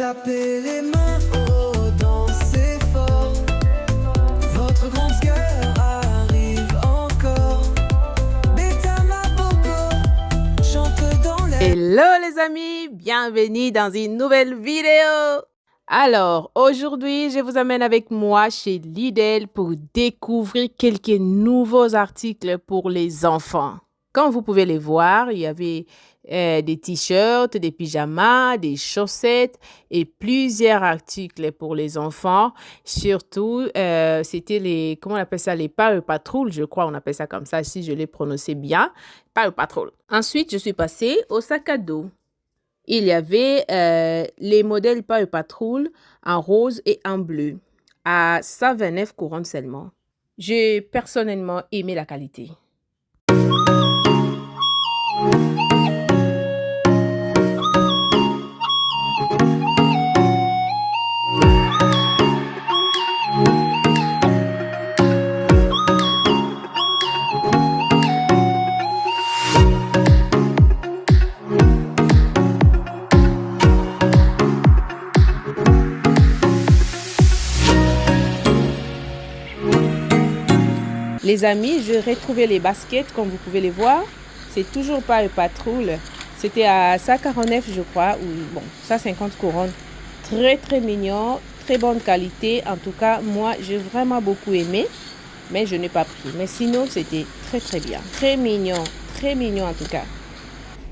Tapez les mains, oh, dansez fort. Votre grande cœur arrive encore. Beta Maboko chante dans l'air. Hello les amis, bienvenue dans une nouvelle vidéo. Alors, aujourd'hui, je vous amène avec moi chez Lidl pour découvrir quelques nouveaux articles pour les enfants. Comme vous pouvez les voir, il y avait des t-shirts, des pyjamas, des chaussettes et plusieurs articles pour les enfants. Surtout, c'était les, comment on appelle ça, les Paw Patrol, je crois, on appelle ça comme ça, si je l'ai prononcé bien, Paw Patrol. Ensuite, je suis passée au sac à dos. Il y avait les modèles Paw Patrol en rose et en bleu à 129 couronnes seulement. J'ai personnellement aimé la qualité. Les amis, j'ai retrouvé les baskets, comme vous pouvez les voir. C'est toujours pas Paw Patrol. C'était à 149, je crois, ou bon, 150 couronnes. Très, très mignon, très bonne qualité. En tout cas, moi, j'ai vraiment beaucoup aimé, mais je n'ai pas pris. Mais sinon, c'était très, très bien. Très mignon en tout cas.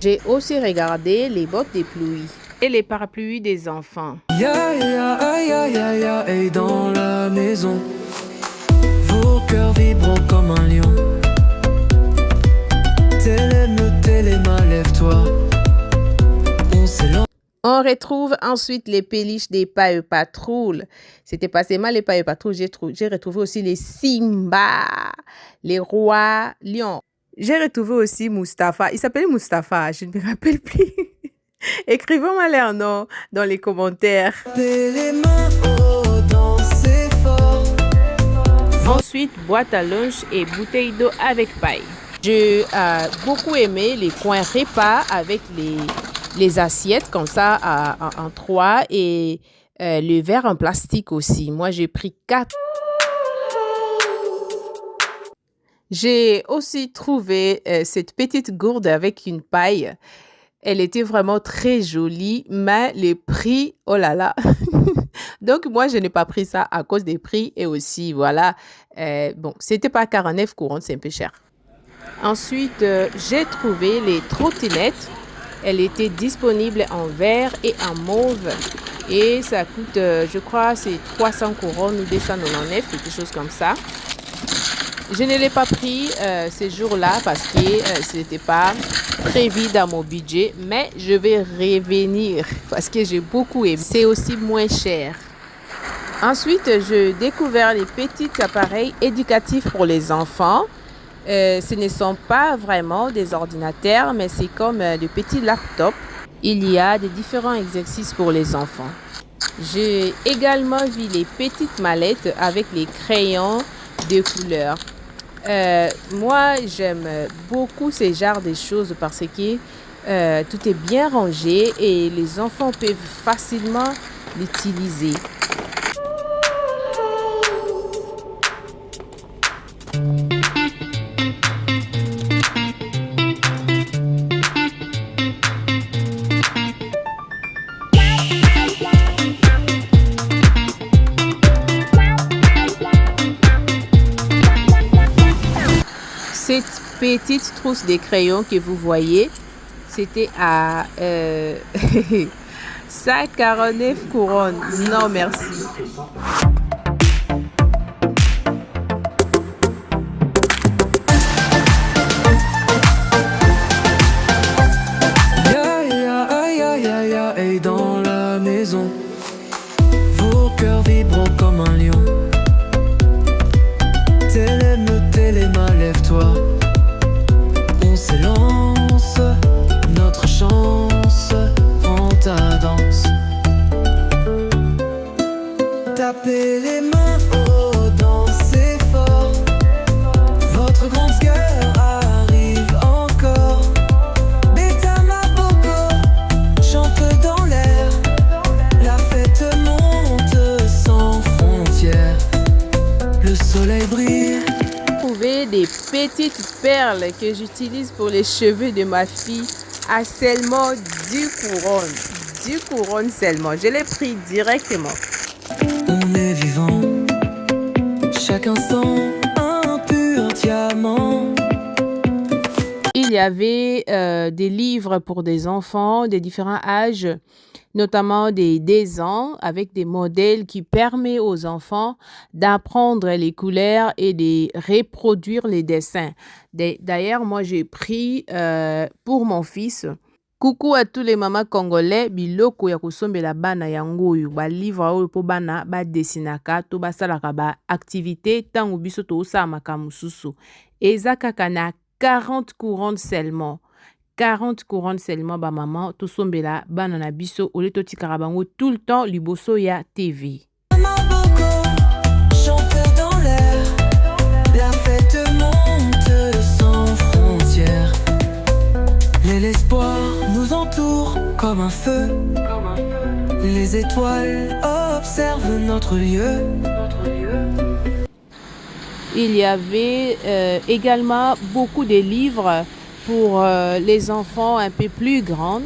J'ai aussi regardé les bottes de pluie et les parapluies des enfants. Ya ya ya ya ya, et dans la maison. Vos cœurs vibrent comme un lion. Téléma, lève-toi. On s'élance. On retrouve ensuite les peluches des Paw Patrol. C'était pas seulement les Paw Patrol, j'ai retrouvé aussi les Simba, les rois lions. J'ai retrouvé aussi Mustapha. Il s'appelait Mustapha, je ne me rappelle plus. Écrivez-moi leur nom dans les commentaires. Tapez les mains, oh, dansez fort. Ensuite, boîte à lunch et bouteille d'eau avec paille. J'ai beaucoup aimé les coins repas avec les assiettes comme ça en 3 et le verre en plastique aussi. Moi, j'ai pris 4. J'ai aussi trouvé cette petite gourde avec une paille. Elle était vraiment très jolie, mais les prix, oh là là. Donc, moi, je n'ai pas pris ça à cause des prix et aussi, voilà. Bon, c'était pas 49 couronnes, c'est un peu cher. Ensuite, j'ai trouvé les trottinettes. Elle était disponible en vert et en mauve. Et ça coûte, je crois, c'est 300 couronnes ou 299, quelque chose comme ça. Je ne l'ai pas pris ces jours-là parce que ce n'était pas prévu dans mon budget. Mais je vais revenir parce que j'ai beaucoup aimé. C'est aussi moins cher. Ensuite, j'ai découvert les petits appareils éducatifs pour les enfants. Ce ne sont pas vraiment des ordinateurs, mais c'est comme de petits laptops. Il y a des différents exercices pour les enfants. J'ai également vu les petites mallettes avec les crayons de couleur. Moi, j'aime beaucoup ce genre de choses parce que tout est bien rangé et les enfants peuvent facilement l'utiliser. Cette petite trousse de crayons que vous voyez, c'était à 149 couronnes. Non, merci. Ya ya ya ya ya, et dans la maison. Vos cœurs vibrent comme un lion. Téléma, lève-toi. On s'élance, notre chance prend ta danse. Tapez les mains, oh, dansez fort. Votre grand cœur arrive encore. Beta Maboko chante dans l'air. La petites perles que j'utilise pour les cheveux de ma fille à seulement 10 couronnes. 10 couronnes seulement. Je l'ai pris directement. On est vivant, chaque instant un pur diamant. Il y avait des livres pour des enfants de différents âges, notamment des dessins avec des modèles qui permettent aux enfants d'apprendre les couleurs et de reproduire les dessins. D'ailleurs, moi, j'ai pris pour mon fils. Coucou à tous les mamans congolais, biloko ya kosombela bana yango oyo ba livre oyo po bana ba dessinaka to basalaka ba activité tango biso to osala makamususu. Eza kaka na 40 couronnes seulement. 40 couronnes seulement ba maman to sombela bana na biso ole to tikara bango tout le temps liboso ya TV. L'espoir nous entoure comme un feu. Les étoiles observent notre lieu. Il y avait également beaucoup de livres pour les enfants un peu plus grands,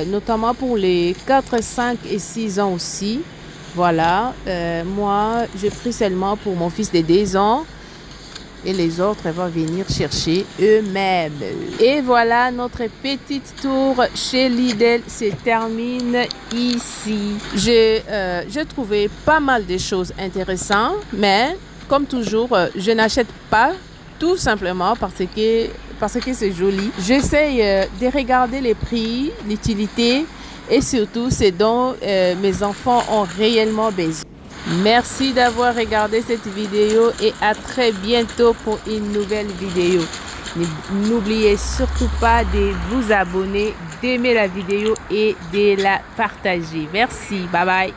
notamment pour les 4, 5 et 6 ans aussi. Voilà, moi j'ai pris seulement pour mon fils de 2 ans. Et les autres vont venir chercher eux-mêmes. Et voilà, notre petite tour chez Lidl se termine ici. J'ai trouvé pas mal de choses intéressantes, mais comme toujours, je n'achète pas tout simplement parce que c'est joli. J'essaye de regarder les prix, l'utilité et surtout ce dont mes enfants ont réellement besoin. Merci d'avoir regardé cette vidéo et à très bientôt pour une nouvelle vidéo. N'oubliez surtout pas de vous abonner, d'aimer la vidéo et de la partager. Merci, bye bye.